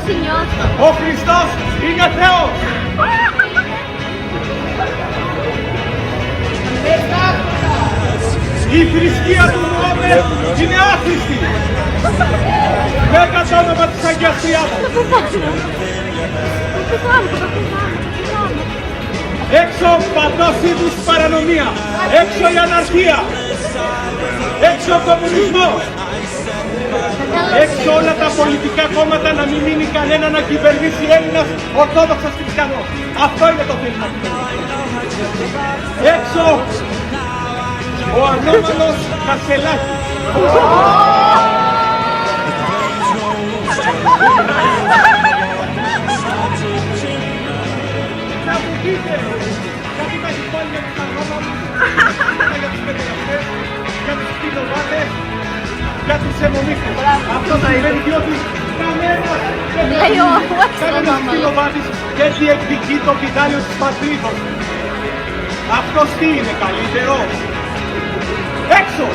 Έτσι νιώθω. Ο Χριστός είναι Θεός. Η θρησκεία του Μωάμεθ είναι άχρηστη. Λέγα το όνομα της Αγίας Τριάδας. Έξω παντός είδους παρανομία. Έξω η αναρχία. Έξω ο κομμουνισμός. Έξω όλα τα πολιτικά κόμματα, να μην μείνει κανένα να κυβερνήσει Έλληνας Ορθόδοξος Χριστιανός. Αυτό είναι το θέλημα. Έξω ο ανώμαλος Κασελάκης. Να μου πείτε, γιατί τα έχει πάλι για τους ανώμαλους, για τους μεταναστές, για τους κτηνοβάτες, για τους αιμονίχους. Αυτό σημαίνει διότι κανένας κτηνοβάτης δεν διεκδικεί το πιδάλιο της πατρίδος. Αυτός τι είναι, καλύτερο? Έξω!